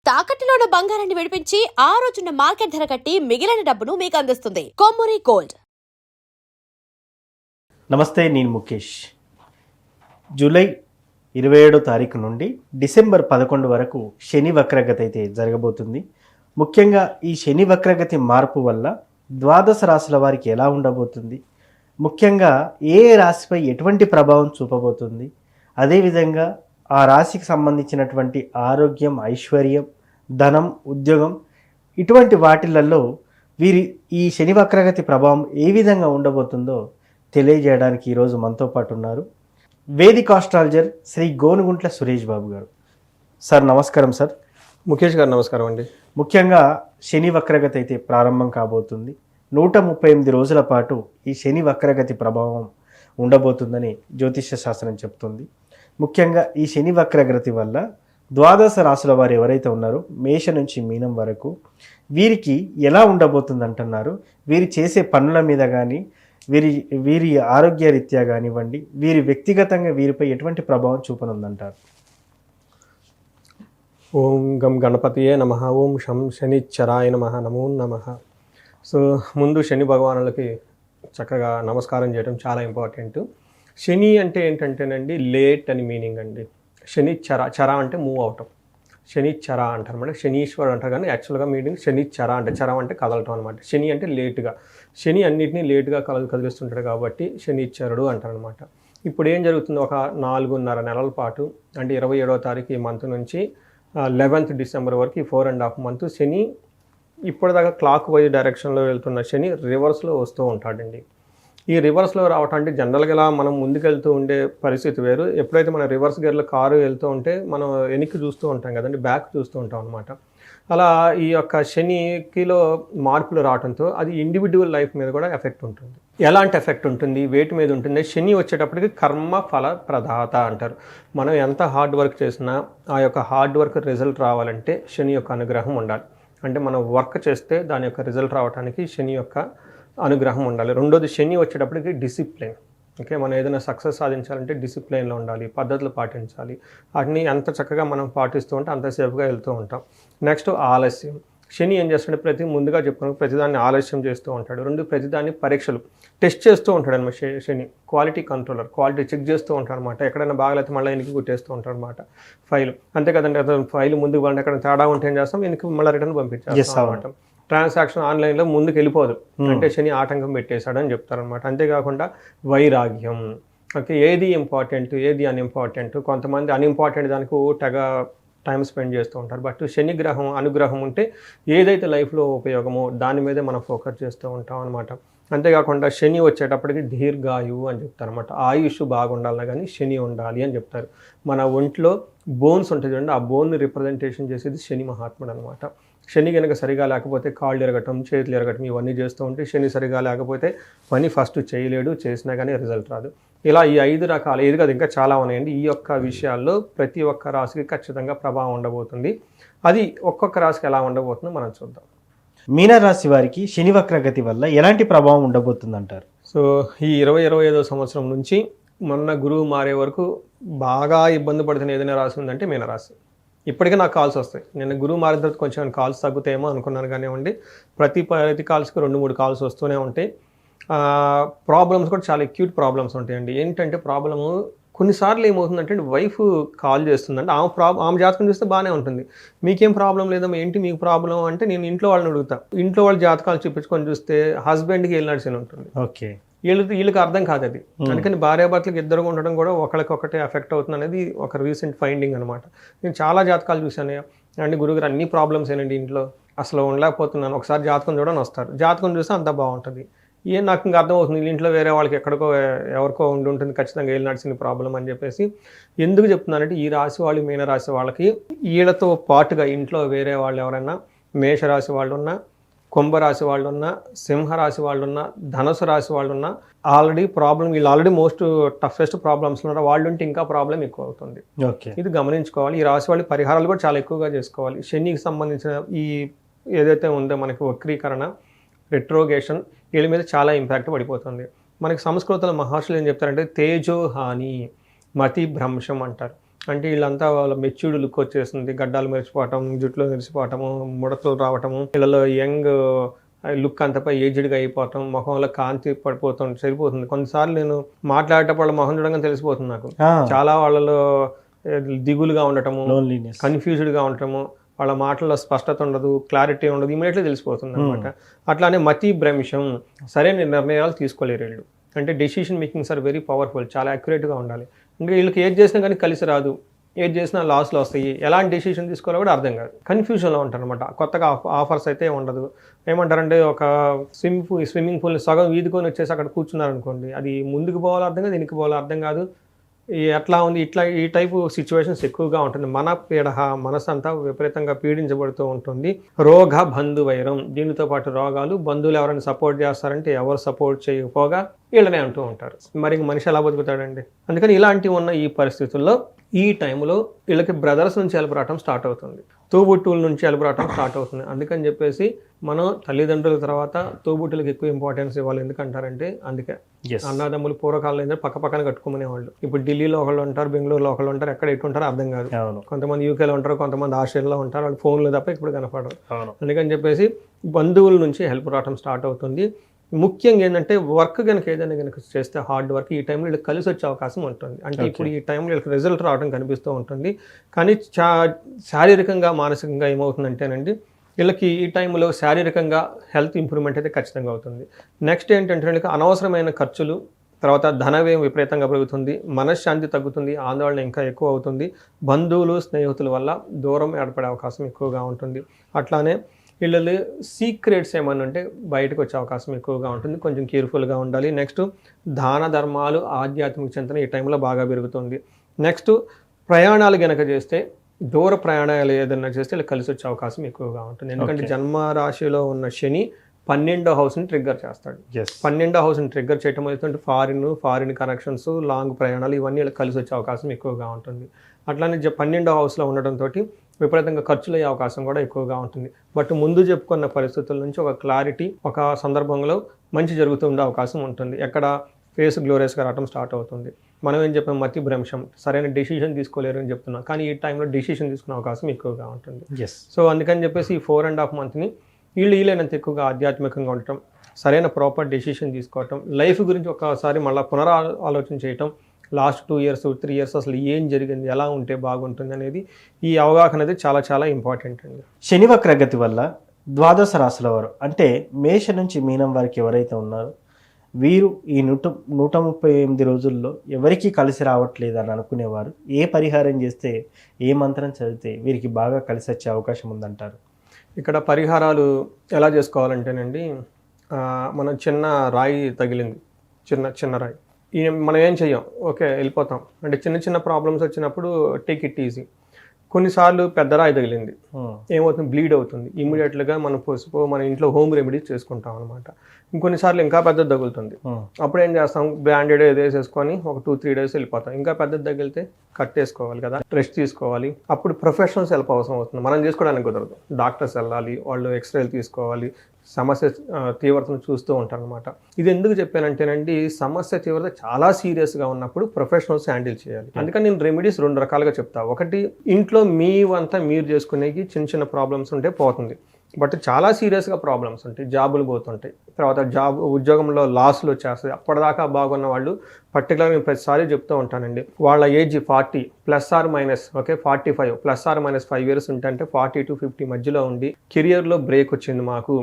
తాకట్టులో ఉన్న బంగారాన్ని విడిపించి ఆ రోజున్న మార్కెట్ ధర కట్టి మిగిలిన డబ్బును మీకు అందిస్తుంది కొమ్మూరి గోల్డ్. నమస్తే, నేను ముఖేష్. జూలై 27 తారీఖు నుండి డిసెంబర్ 11 వరకు శని వక్రగతి అయితే జరగబోతుంది. ముఖ్యంగా ఈ శని వక్రగతి మార్పు వల్ల ద్వాదశ రాశుల వారికి ఎలా ఉండబోతుంది, ముఖ్యంగా ఏ రాశిపై ఎటువంటి ప్రభావం చూపబోతుంది, అదేవిధంగా ఆ రాశికి సంబంధించినటువంటి ఆరోగ్యం, ఐశ్వర్యం, ధనం, ఉద్యోగం ఇటువంటి వాటిలలో వీరి ఈ శని వక్రగతి ప్రభావం ఏ విధంగా ఉండబోతుందో తెలియజేయడానికి ఈరోజు మనతో పాటు ఉన్నారు వేదిక్ ఆస్ట్రాలజర్ శ్రీ గోనుగుంట్ల సురేష్ బాబు గారు. సార్ నమస్కారం. సార్ ముఖేష్ గారు నమస్కారం అండి. ముఖ్యంగా శని వక్రగతి అయితే ప్రారంభం కాబోతుంది. 138 రోజుల పాటు ఈ శని వక్రగతి ప్రభావం ఉండబోతుందని జ్యోతిష్య శాస్త్రం చెప్తుంది. ముఖ్యంగా ఈ శని వక్రగతి వల్ల ద్వాదశ రాశుల వారు ఎవరైతే ఉన్నారో మేష నుంచి మీనం వరకు వీరికి ఎలా ఉండబోతుంది అంటున్నారు. వీరు చేసే పనుల మీద కానీ వీరి ఆరోగ్య రీత్యా కానివ్వండి, వీరి వ్యక్తిగతంగా వీరిపై ఎటువంటి ప్రభావం చూపనుందంటారు? ఓం గం గణపతియే నమః. ఓం శం శనిశ్చరాయ నమః. నమో నమః. సో ముందు శని భగవానులకి చక్కగా నమస్కారం చేయడం చాలా ఇంపార్టెంట్. శని అంటే ఏంటంటేనండి లేట్ అని మీనింగ్ అండి. శనిశ్చర, చర అంటే మూవ్ అవటం, శనిశ్చర అంటారు అనమాట. శనీశ్వరుడు అంటారు కానీ యాక్చువల్గా మీనింగ్ శనిశ్చర అంటే చరం అంటే కదలటం అనమాట. శని అంటే లేటుగా, శని అన్నింటినీ లేటుగా కదిలిస్తుంటాడు కాబట్టి శనిశ్చరుడు అంటారు అనమాట. ఇప్పుడు ఏం జరుగుతుంది, ఒక 4.5 నెలల పాటు అంటే 27వ తారీఖు ఈ మంత్ నుంచి 11th డిసెంబర్ వరకు ఈ 4.5 మంత్ శని ఇప్పటిదాకా క్లాక్ వైజ్ డైరెక్షన్లో వెళ్తున్న శని రివర్స్లో వస్తూ ఉంటాడండి. ఈ రివర్స్లో రావటం అంటే జనరల్గా ఇలా మనం ముందుకెళ్తూ ఉండే పరిస్థితి వేరు. ఎప్పుడైతే మన రివర్స్ గేర్లో కారు వెళ్తూ ఉంటే మనం వెనక్కి చూస్తూ ఉంటాం కదండి, బ్యాక్ చూస్తూ ఉంటాం అనమాట. అలా ఈ యొక్క శనికిలో మార్పులు రావడంతో అది ఇండివిజువల్ లైఫ్ మీద కూడా ఎఫెక్ట్ ఉంటుంది. ఎలాంటి ఎఫెక్ట్ ఉంటుంది, వేటి మీద ఉంటుంది? శని వచ్చేటప్పటికి కర్మ ఫల ప్రదాత అంటారు. మనం ఎంత హార్డ్ వర్క్ చేసినా ఆ యొక్క హార్డ్ వర్క్ రిజల్ట్ రావాలంటే శని యొక్క అనుగ్రహం ఉండాలి. అంటే మనం వర్క్ చేస్తే దాని యొక్క రిజల్ట్ రావడానికి శని యొక్క అనుగ్రహం ఉండాలి. రెండోది శని వచ్చేటప్పటికి డిసిప్లిన్. ఓకే, మనం ఏదైనా సక్సెస్ సాధించాలంటే డిసిప్లిన్లో ఉండాలి, పద్ధతులు పాటించాలి. వాటిని ఎంత చక్కగా మనం పాటిస్తూ ఉంటే అంత సేఫ్గా వెళ్తూ ఉంటాం. నెక్స్ట్ ఆలస్యం. శని ఏం చేస్తాడు, ముందుగా చెప్పుకున్నాం ప్రతిదాన్ని ఆలస్యం చేస్తూ ఉంటాడు. రెండు, ప్రతిదాన్ని పరీక్షలు టెస్ట్ చేస్తూ ఉంటాడు అనమాట. శని క్వాలిటీ కంట్రోలర్, క్వాలిటీ చెక్ చేస్తూ ఉంటాడు అనమాట. ఎక్కడైనా బాగలేకపోతే మళ్ళీ వెనక్కి కుట్టేస్తూ ఉంటాడు అనమాట ఫైల్. అంతే కదండి, ఫైల్ ముందుకు వెళ్ళండి, ఎక్కడ తేడా ఉంటే ఏం చేస్తాం, వెనక్కి మళ్ళీ రిటర్న్ పంపించేస్తాం అనమాట. ట్రాన్సాక్షన్ ఆన్లైన్లో ముందుకు వెళ్ళిపోదు అంటే శని ఆటంకం పెట్టేశాడని చెప్తారనమాట. అంతేకాకుండా వైరాగ్యం. ఓకే, ఏది ఇంపార్టెంట్ ఏది అన్ఇంపార్టెంట్, కొంతమంది అన్ఇంపార్టెంట్ దానికి తెగ టైం స్పెండ్ చేస్తూ ఉంటారు. బట్ శని గ్రహం అనుగ్రహం ఉంటే ఏదైతే లైఫ్లో ఉపయోగమో దాని మీదే మనం ఫోకస్ చేస్తూ ఉంటాం అనమాట. అంతేకాకుండా శని వచ్చేటప్పటికి దీర్ఘాయువు అని చెప్తారు అనమాట. ఆయుష్ బాగుండాలన్నా కానీ శని ఉండాలి అని చెప్తారు. మన ఒంట్లో బోన్స్ ఉంటుంది చూడండి, ఆ బోన్ని రిప్రజెంటేషన్ చేసేది శని మహాత్ముడు అనమాట. శని కనుక సరిగా లేకపోతే కాళ్ళు ఎరగటం, చేతులు ఎరగటం ఇవన్నీ చేస్తూ ఉంటే శని సరిగా లేకపోతే పని ఫస్ట్ చేయలేడు, చేసినా కానీ రిజల్ట్ రాదు. ఇలా ఈ 5 రకాలు, ఇది కాదు ఇంకా చాలా ఉన్నాయండి. ఈ యొక్క విషయాల్లో ప్రతి ఒక్క రాశికి ఖచ్చితంగా ప్రభావం ఉండబోతుంది. అది ఒక్కొక్క రాశికి ఎలా ఉండబోతుందో మనం చూద్దాం. మీనరాశి వారికి శని వక్రగతి వల్ల ఎలాంటి ప్రభావం ఉండబోతుంది అంటారు? సో ఈ 2025వ సంవత్సరం నుంచి మొన్న గురువు మారే వరకు బాగా ఇబ్బంది పడుతున్న ఏదైనా రాశి ఉందంటే మీనరాశి. ఇప్పటికే నాకు కాల్స్ వస్తాయి. నేను గురువు మారిన తర్వాత కొంచెం కాల్స్ తగ్గుతాయేమో అనుకున్నాను కానివ్వండి, ప్రతి కాల్స్కి 2-3 కాల్స్ వస్తూనే ఉంటాయి. ప్రాబ్లమ్స్ కూడా చాలా అక్యూట్ ప్రాబ్లమ్స్ ఉంటాయండి. ఏంటంటే ప్రాబ్లము కొన్నిసార్లు ఏమవుతుందంటే వైఫ్ కాల్ చేస్తుందంటే ఆమె జాతకం చూస్తే బాగానే ఉంటుంది, మీకేం ప్రాబ్లం లేదమ్మా, ఏంటి మీకు ప్రాబ్లం అంటే నేను ఇంట్లో వాళ్ళని అడుగుతా. ఇంట్లో వాళ్ళ జాతకాలు చూపించుకొని చూస్తే హస్బెండ్కి వెళ్ళినడిసి ఉంటుంది. ఓకే, వీళ్ళకి అర్థం కాదు అది. అందుకని భార్యాభర్తలకు ఇద్దరు ఉండడం కూడా ఒకరికొకటే ఎఫెక్ట్ అవుతుంది అనేది ఒక రీసెంట్ ఫైండింగ్ అనమాట. నేను చాలా జాతకాలు చూశాను అండి, గురుగారు అన్ని ప్రాబ్లమ్స్ ఏనండి ఇంట్లో, అసలు ఉండలేకపోతున్నాను, ఒకసారి జాతకం చూడని వస్తారు, జాతకం చూస్తే అంతా బాగుంటుంది. నాకు ఇంకా అర్థమవుతుంది ఇంట్లో వేరే వాళ్ళకి ఎక్కడికో ఎవరికో ఉండి ఉంటుంది, ఖచ్చితంగా వీళ్ళు నడిచిన ప్రాబ్లం అని చెప్పేసి. ఎందుకు చెప్తున్నానంటే ఈ రాశి వాళ్ళు, మీన రాశి వాళ్ళకి వీళ్ళతో పాటుగా ఇంట్లో వేరే వాళ్ళు ఎవరైనా మేషరాశి వాళ్ళు ఉన్నా, కుంభరాశి వాళ్ళు ఉన్నా, సింహరాశి వాళ్ళు ఉన్నా, ధనుసు రాశి వాళ్ళు ఉన్నా ఆల్రెడీ వీళ్ళు ఆల్రెడీ మోస్ట్ టఫెస్ట్ ప్రాబ్లమ్స్ ఉన్నారు, వాళ్ళు ఉంటే ఇంకా ప్రాబ్లం ఎక్కువ అవుతుంది. ఓకే, ఇది గమనించుకోవాలి. ఈ రాశి వాళ్ళు పరిహారాలు కూడా చాలా ఎక్కువగా చేసుకోవాలి. శనికి సంబంధించిన ఈ ఏదైతే ఉందో మనకి వక్రీకరణ, రెట్రోగేషన్ వీళ్ళ మీద చాలా ఇంపాక్ట్ పడిపోతుంది. మనకి సంస్కృతంలో మహర్షులు ఏం చెప్తారంటే తేజోహాని, మతి భ్రంశం అంటారు. అంటే వీళ్ళంతా వాళ్ళ మెచ్యూర్డ్ లుక్ వచ్చేస్తుంది, గడ్డాలు మెరిచిపోవటం, జుట్లో మెరిచిపోవటము, ముడతలు రావటము, వీళ్ళలో యంగ్ లుక్ అంతపై ఏజ్డ్గా అయిపోవటం, ముఖంలో కాంతి పడిపోతుంది, సరిపోతుంది. కొన్నిసార్లు నేను మాట్లాడేటప్పుడు వాళ్ళ మొహం చూడగానే తెలిసిపోతుంది నాకు. చాలా వాళ్ళలో దిగులుగా ఉండటము, కన్ఫ్యూజ్డ్గా ఉండటము, వాళ్ళ మాటల్లో స్పష్టత ఉండదు, క్లారిటీ ఉండదు, ఇమీడియట్లీ తెలిసిపోతుంది అనమాట. అట్లానే మతి భ్రంశం, సరైన నిర్ణయాలు తీసుకోలేరు వీళ్ళు. అంటే decision makings are very powerful, చాలా అక్యురేట్గా ఉండాలి. అంటే వీళ్ళకి ఏది చేసినా కానీ కలిసి రాదు, ఏది చేసినా లాస్లో వస్తాయి, ఎలాంటి డెసిషన్ తీసుకోవాలో కూడా అర్థం కాదు, కన్ఫ్యూజన్లో ఉంటారు అనమాట. కొత్తగా ఆఫర్స్ అయితే ఉండదు. ఏమంటారంటే ఒక స్విమ్మింగ్ పూల్ని సగం ఈదుకొని వచ్చేసి అక్కడ కూర్చున్నారనుకోండి, అది ముందుకు పోవాలో అర్థం కాదు, వెనక్కి పోవాలో అర్థం కాదు. ఎట్లా ఉంది, ఈ టైపు సిచ్యువేషన్స్ ఎక్కువగా ఉంటుంది. మన పీడ మనసు అంతా విపరీతంగా పీడించబడుతూ ఉంటుంది. రోగ బంధు వైరం, దీనితో పాటు రోగాలు, బంధువులు ఎవరైనా సపోర్ట్ చేస్తారంటే ఎవరు సపోర్ట్ చేయకపోగా వీళ్ళనే అంటూ ఉంటారు. మరి మనిషి ఎలా బతుకుతాడండి? అందుకని ఇలాంటివి ఉన్న ఈ పరిస్థితుల్లో ఈ టైంలో వీళ్ళకి బ్రదర్స్ నుంచి ఎలబరాటం స్టార్ట్ అవుతుంది, తోబుట్టువుల నుంచి ఎలబరాటం స్టార్ట్ అవుతుంది. అందుకని చెప్పేసి మనం తల్లిదండ్రుల తర్వాత తోబుట్టులకు ఎక్కువ ఇంపార్టెన్స్ ఇవ్వాలి. ఎందుకంటారంటే అందుకే అన్నదమ్ములు పూర్వకాలంలో ఏంటంటే పక్క పక్కన కట్టుకునేవాళ్ళు. ఇప్పుడు ఢిల్లీలో ఒకళ్ళు ఉంటారు, బెంగళూరులో ఒకళ్ళు ఉంటారు, ఎక్కడ ఎటు ఉంటారో అర్థం కాదు. కొంతమంది యూకేలో ఉంటారు, కొంతమంది ఆస్ట్రేలియాలో ఉంటారు, వాళ్ళు ఫోన్లో తప్ప ఇప్పుడు కనపడరు. అందుకని చెప్పేసి బంధువుల నుంచి హెల్ప్ రావడం స్టార్ట్ అవుతుంది. ముఖ్యంగా ఏంటంటే వర్క్ కనుక ఏదైనా కనుక చేస్తే హార్డ్ వర్క్ ఈ టైంలో వీళ్ళకి కలిసి వచ్చే అవకాశం ఉంటుంది. అంటే ఇప్పుడు ఈ టైంలో వీళ్ళకి రిజల్ట్ రావడం కనిపిస్తూ ఉంటుంది. కానీ శారీరకంగా మానసికంగా ఏమవుతుందంటేనండి, వీళ్ళకి ఈ టైంలో శారీరకంగా హెల్త్ ఇంప్రూవ్మెంట్ అయితే ఖచ్చితంగా అవుతుంది. నెక్స్ట్ ఏంటంటే వీళ్ళకి అనవసరమైన ఖర్చులు, తర్వాత ధనవ్యయం విపరీతంగా పెరుగుతుంది, మనశ్శాంతి తగ్గుతుంది, ఆందోళన ఇంకా ఎక్కువ అవుతుంది, బంధువులు స్నేహితుల వల్ల దూరం ఏర్పడే అవకాశం ఎక్కువగా ఉంటుంది. అట్లానే వీళ్ళు సీక్రెట్స్ ఏమన్నా ఉంటే బయటకు వచ్చే అవకాశం ఎక్కువగా ఉంటుంది, కొంచెం కేర్ఫుల్గా ఉండాలి. నెక్స్ట్ దాన ధర్మాలు, ఆధ్యాత్మిక చింతన ఈ టైంలో బాగా పెరుగుతుంది. నెక్స్ట్ ప్రయాణాలు కనుక చేస్తే, దూర ప్రయాణాలు ఏదైనా చేస్తే ఇలా కలిసి వచ్చే అవకాశం ఎక్కువగా ఉంటుంది. ఎందుకంటే జన్మరాశిలో ఉన్న శని 12వ హౌస్ని ట్రిగ్గర్ చేస్తాడు. 12వ హౌస్ని ట్రిగ్గర్ చేయటం అయితే ఫారిన్ కనెక్షన్స్, లాంగ్ ప్రయాణాలు ఇవన్నీ ఇలా కలిసి వచ్చే అవకాశం ఎక్కువగా ఉంటుంది. అట్లానే 12వ హౌస్లో ఉండటంతో విపరీతంగా ఖర్చులు అయ్యే అవకాశం కూడా ఎక్కువగా ఉంటుంది. బట్ ముందు చెప్పుకున్న పరిస్థితుల నుంచి ఒక క్లారిటీ, ఒక సందర్భంలో మంచి జరుగుతుండే అవకాశం ఉంటుంది. ఎక్కడ ఫేస్ గ్లోరియస్గా రావడం స్టార్ట్ అవుతుంది. మనం ఏం చెప్పాం, మతి భ్రంశం, సరైన డెసిషన్ తీసుకోలేరు అని చెప్తున్నాం. కానీ ఈ టైంలో డెసిషన్ తీసుకునే అవకాశం ఎక్కువగా ఉంటుంది. సో అందుకని చెప్పేసి ఈ 4.5 months వీళ్ళైనంత ఎక్కువగా ఆధ్యాత్మికంగా ఉండటం, సరైన ప్రాపర్ డెసిషన్ తీసుకోవటం, లైఫ్ గురించి ఒకసారి మళ్ళీ ఆలోచన చేయటం, లాస్ట్ 2 years 3 years అసలు ఏం జరిగింది, ఎలా ఉంటే బాగుంటుంది అనేది ఈ అవగాహన అనేది చాలా చాలా ఇంపార్టెంట్ అండి. శని వక్రగతి వల్ల ద్వాదశ రాశుల వారు అంటే మేష నుంచి మీనం వారికి ఎవరైతే ఉన్నారో వీరు ఈ 138 రోజుల్లో ఎవరికి కలిసి రావట్లేదు అని అనుకునేవారు ఏ పరిహారం చేస్తే, ఏ మంత్రం చదివితే వీరికి బాగా కలిసి వచ్చే అవకాశం ఉందంటారు? ఇక్కడ పరిహారాలు ఎలా చేసుకోవాలంటేనండి, మనం చిన్న రాయి తగిలింది, చిన్న రాయి, మనం ఏం చెయ్యం, ఓకే వెళ్ళిపోతాం. అంటే చిన్న ప్రాబ్లమ్స్ వచ్చినప్పుడు టేక్ ఇట్ ఈజీ. కొన్నిసార్లు పెద్ద రాయి తగిలింది, ఏమవుతుంది, బ్లీడ్ అవుతుంది, ఇమ్మీడియట్గా మనం పసుపు మన ఇంట్లో హోమ్ రెమెడీస్ చేసుకుంటాం అనమాట. ఇంకొన్నిసార్లు ఇంకా పెద్దది తగులుతుంది, అప్పుడు ఏం చేస్తాం, బ్రాండెడ్ ఏదో వేసేసుకొని ఒక 2-3 days వెళ్ళిపోతాం. ఇంకా పెద్దది తగిలితే కట్టేసుకోవాలి కదా, రెస్ట్ తీసుకోవాలి. అప్పుడు ప్రొఫెషనల్స్ హెల్ప్ అవసరం అవుతుంది, మనం చేసుకోవడానికి కుదరదు. డాక్టర్స్ వెళ్ళాలి, వాళ్ళు ఎక్స్రేలు తీసుకోవాలి, సమస్య తీవ్రతను చూస్తూ ఉంటారు అనమాట. ఇది ఎందుకు చెప్పానంటేనండి, సమస్య తీవ్రత చాలా సీరియస్గా ఉన్నప్పుడు ప్రొఫెషనల్స్ హ్యాండిల్ చేయాలి. అందుకని నేను రెమెడీస్ 2 రకాలుగా చెప్తా. ఒకటి, ఇంట్లో మీ వంతా మీరు చేసుకునేకి చిన్న ప్రాబ్లమ్స్ ఉంటే పోతుంది. బట్ చాలా సీరియస్గా ప్రాబ్లమ్స్ ఉంటాయి, జాబులు పోతుంటాయి, తర్వాత ఉద్యోగంలో లాస్లు వచ్చేస్తాయి. అప్పటిదాకా బాగున్న వాళ్ళు, పర్టికులర్గా నేను ప్రతిసారి చెప్తూ ఉంటానండి, వాళ్ళ ఏజ్ 40 ± ఓకే 45 ± 5 years ఉంటే, అంటే 40 to 50 మధ్యలో ఉండి కెరియర్లో బ్రేక్ వచ్చింది మాకు,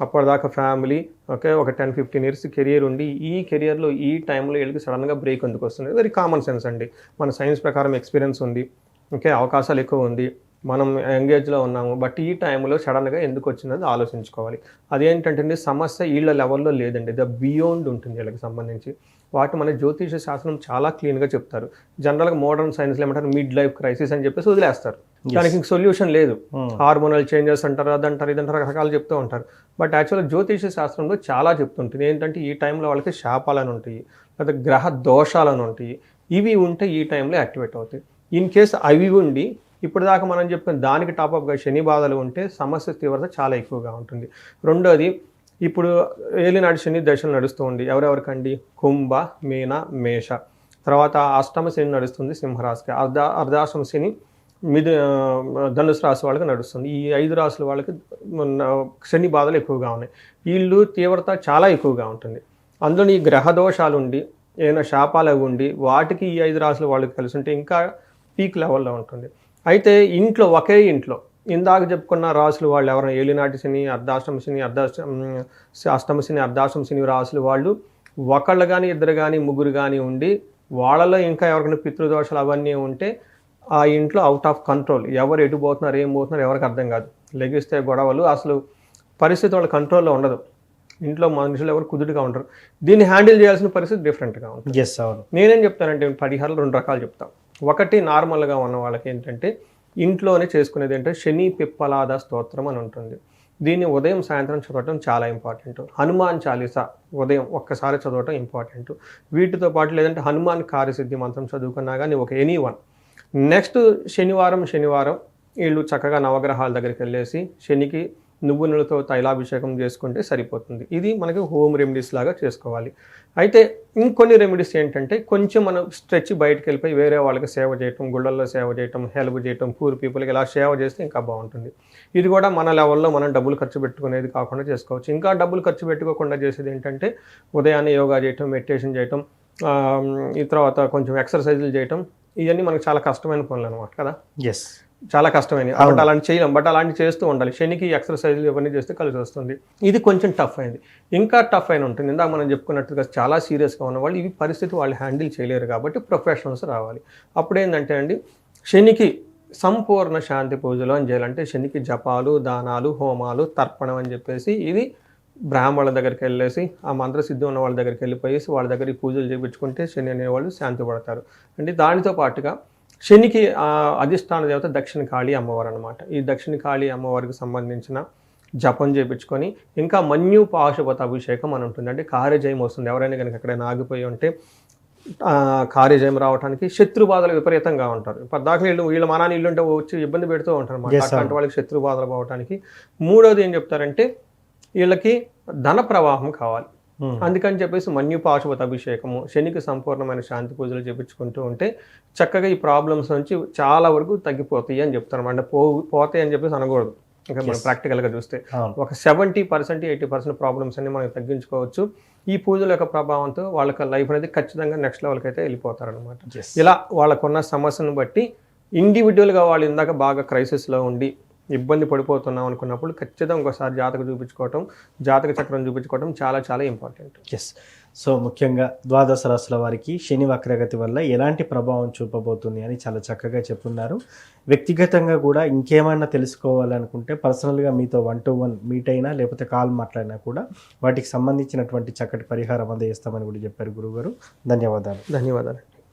అప్పటిదాకా ఫ్యామిలీ ఓకే ఒక 10-15 years కెరియర్ ఉండి ఈ కెరియర్లో ఈ టైంలో వీళ్ళకి సడన్గా బ్రేక్ ఎందుకు వస్తుంది? వెరీ కామన్ సెన్స్ అండి. మన సైన్స్ ప్రకారం ఎక్స్పీరియన్స్ ఉంది, ఓకే అవకాశాలు ఎక్కువ ఉంది, మనం ఎంగేజ్లో ఉన్నాము, బట్ ఈ టైంలో సడన్గా ఎందుకు వచ్చిందని ఆలోచించుకోవాలి. అదేంటంటే సమస్య వీళ్ళ లెవెల్లో లేదండి, ద బియాండ్ ఉంటుంది వీళ్ళకి సంబంధించి. వాటి మన జ్యోతిష శాస్త్రం చాలా క్లీన్గా చెప్తారు. జనరల్గా మోడర్న్ సైన్స్లో ఏమంటారు, మిడ్ లైఫ్ క్రైసిస్ అని చెప్పేసి వదిలేస్తారు, దానికి ఇంక సొల్యూషన్ లేదు. హార్మోనల్ చేంజెస్ అంటారు, అదంటారు, ఇదంటారు, రకరకాలు చెప్తూ ఉంటారు. బట్ యాక్చువల్గా జ్యోతిష శాస్త్రంలో చాలా చెప్తుంటుంది ఏంటంటే, ఈ టైంలో వాళ్ళకి శాపాలను ఉంటాయి, లేదా గ్రహ దోషాలను ఉంటాయి, ఇవి ఉంటే ఈ టైంలో యాక్టివేట్ అవుతాయి. ఇన్ కేస్ అవి ఉండి ఇప్పుడు దాకా మనం చెప్పిన దానికి టాప్అప్గా శని బాధలు ఉంటే సమస్య తీవ్రత చాలా ఎక్కువగా ఉంటుంది. రెండోది, ఇప్పుడు ఏలినాటి శని దశలు నడుస్తూ ఉంది ఎవరెవరికండి, కుంభ, మీన, మేష. తర్వాత అష్టమ శని నడుస్తుంది సింహరాశికి, అర్ధాష్టమ శని ధనుసు రాశి వాళ్ళకి నడుస్తుంది. ఈ 5 రాశుల వాళ్ళకి శని బాధలు ఎక్కువగా ఉన్నాయి. వీళ్ళు తీవ్రత చాలా ఎక్కువగా ఉంటుంది. అందులో ఈ గ్రహ దోషాలు ఉండి ఏదైనా శాపాలు అవి ఉండి వాటికి ఈ 5 రాశుల వాళ్ళకి కలిసి ఉంటే ఇంకా పీక్ లెవెల్లో ఉంటుంది. అయితే ఒకే ఇంట్లో ఇందాక చెప్పుకున్న రాశులు వాళ్ళు ఎవరైనా ఏలినాటి శని, అర్ధాష్టమ శని, అష్టమ శని, అర్ధాష్టమ శని రాశులు వాళ్ళు ఒకళ్ళు కానీ ఇద్దరు కానీ ముగ్గురు కానీ ఉండి వాళ్ళలో ఇంకా ఎవరికైనా పితృదోషాలు అవన్నీ ఉంటే ఆ ఇంట్లో అవుట్ ఆఫ్ కంట్రోల్, ఎవరు ఎటు పోతున్నారు ఏం పోతున్నారు ఎవరికి అర్థం కాదు. లెగిస్తే గొడవలు, అసలు పరిస్థితి వాళ్ళ కంట్రోల్లో ఉండదు. ఇంట్లో మనుషులు ఎవరు కుదురుగా ఉంటారు. దీన్ని హ్యాండిల్ చేయాల్సిన పరిస్థితి డిఫరెంట్గా ఉంటుంది. నేనేం చెప్తానంటే పరిహారాలు 2 రకాలు చెప్తాను. ఒకటి నార్మల్గా ఉన్న వాళ్ళకి ఏంటంటే ఇంట్లోనే చేసుకునేది ఏంటంటే శని పిప్పలాద స్తోత్రం అని ఉంటుంది. దీన్ని ఉదయం సాయంత్రం చదవటం చాలా ఇంపార్టెంట్. హనుమాన్ చాలీసా ఉదయం ఒక్కసారి చదవటం ఇంపార్టెంట్. వీటితో పాటు లేదంటే హనుమాన్ కార్యసిద్ధి మంత్రం చదువుకున్నా కానీ ఒక ఎనీవన్. నెక్స్ట్ శనివారం వీళ్ళు చక్కగా నవగ్రహాల దగ్గరికి వెళ్ళేసి శనికి నువ్వులతో తైలాభిషేకం చేసుకుంటే సరిపోతుంది. ఇది మనకి హోమ్ రెమెడీస్ లాగా చేసుకోవాలి. అయితే ఇంకొన్ని రెమెడీస్ ఏంటంటే కొంచెం మనం స్ట్రెచ్ బయటకు వెళ్ళిపోయి వేరే వాళ్ళకి సేవ చేయటం, గుళ్ళల్లో సేవ చేయటం, హెల్ప్ చేయటం, పూర్ పీపుల్కి ఇలా సేవ చేస్తే ఇంకా బాగుంటుంది. ఇది కూడా మన లెవెల్లో మనం డబ్బులు ఖర్చు పెట్టుకునేది కాకుండా చేసుకోవచ్చు. ఇంకా డబ్బులు ఖర్చు పెట్టుకోకుండా చేసేది ఏంటంటే ఉదయాన్నే యోగా చేయటం, మెడిటేషన్ చేయటం, ఈ తర్వాత కొంచెం ఎక్సర్సైజులు చేయటం. ఇవన్నీ మనకు చాలా కష్టమైన పనులు అనమాట కదా. చాలా కష్టమైనవి. కాబట్టి అలాంటి చేయలేం, బట్ అలాంటి చేస్తూ ఉండాలి. శనికి ఎక్సర్సైజులు ఇవన్నీ చేస్తే కలిసి వస్తుంది. ఇది కొంచెం టఫ్ అయింది, ఇంకా టఫ్ అయిన ఉంటుంది. ఇందాక మనం చెప్పుకున్నట్టుగా చాలా సీరియస్గా ఉన్న వాళ్ళు ఇవి పరిస్థితి వాళ్ళు హ్యాండిల్ చేయలేరు కాబట్టి ప్రొఫెషనల్స్ రావాలి. అప్పుడు ఏంటంటే అండి శనికి సంపూర్ణ శాంతి పూజలు అని చేయాలంటే శనికి జపాలు, దానాలు, హోమాలు, తర్పణం అని చెప్పేసి ఇది బ్రాహ్మణుల దగ్గరికి వెళ్ళేసి ఆ మంత్రసిద్ధి ఉన్న వాళ్ళ దగ్గరికి వెళ్ళిపోయేసి వాళ్ళ దగ్గర పూజలు చేయించుకుంటే శని అనేవాళ్ళు శాంతి పడతారు. అంటే దానితో పాటుగా శనికి అధిష్టాన దేవత దక్షిణ కాళీ అమ్మవారు అనమాట. ఈ దక్షిణ కాళీ అమ్మవారికి సంబంధించిన జపం చేయించుకొని ఇంకా మన్యు పాశుపత అభిషేకం అని ఉంటుంది. అంటే కార్యజయం వస్తుంది. ఎవరైనా కనుక ఎక్కడైనా ఆగిపోయి ఉంటే కార్యజయం రావడానికి, శత్రు బాధలు విపరీతంగా ఉంటారు. పద్దాకలు వీళ్ళ మనాన్ని ఇల్లుంటే వచ్చి ఇబ్బంది పెడుతూ ఉంటారు అన్నమాట. అట్లాంటి వాళ్ళకి శత్రు బాధలు పోవడానికి. మూడోది ఏం చెప్తారంటే వీళ్ళకి ధన ప్రవాహం కావాలి. అందుకని చెప్పేసి మన్యు పాశుపత అభిషేకము, శనికి సంపూర్ణమైన శాంతి పూజలు చేయించుకుంటూ ఉంటే చక్కగా ఈ ప్రాబ్లమ్స్ నుంచి చాలా వరకు తగ్గిపోతాయి అని చెప్తారు. అంటే పోతాయి అని చెప్పేసి అనకూడదు. ఇంకా మనం ప్రాక్టికల్గా చూస్తే ఒక 70% 80% ప్రాబ్లమ్స్ అన్ని మనం తగ్గించుకోవచ్చు. ఈ పూజల యొక్క ప్రభావంతో వాళ్ళకి లైఫ్ అనేది ఖచ్చితంగా నెక్స్ట్ లెవెల్కి అయితే వెళ్ళిపోతారు అనమాట. ఇలా వాళ్ళకున్న సమస్యను బట్టి ఇండివిజువల్గా వాళ్ళు ఇందాక బాగా క్రైసిస్లో ఉండి ఇబ్బంది పడిపోతున్నాం అనుకున్నప్పుడు ఖచ్చితంగా ఒకసారి జాతక చూపించుకోవటం, జాతక చక్రం చూపించుకోవటం చాలా చాలా ఇంపార్టెంట్. సో ముఖ్యంగా ద్వాదశ రాశుల వారికి శని వక్రగతి వల్ల ఎలాంటి ప్రభావం చూపబోతుంది అని చాలా చక్కగా చెప్పున్నారు. వ్యక్తిగతంగా కూడా ఇంకేమైనా తెలుసుకోవాలనుకుంటే పర్సనల్గా మీతో 1-to-1 మీట్ అయినా లేకపోతే కాల్ మాట్లాడినా కూడా వాటికి సంబంధించినటువంటి చక్కటి పరిహారం అందజేస్తామని కూడా చెప్పారు గురువుగారు. ధన్యవాదాలు.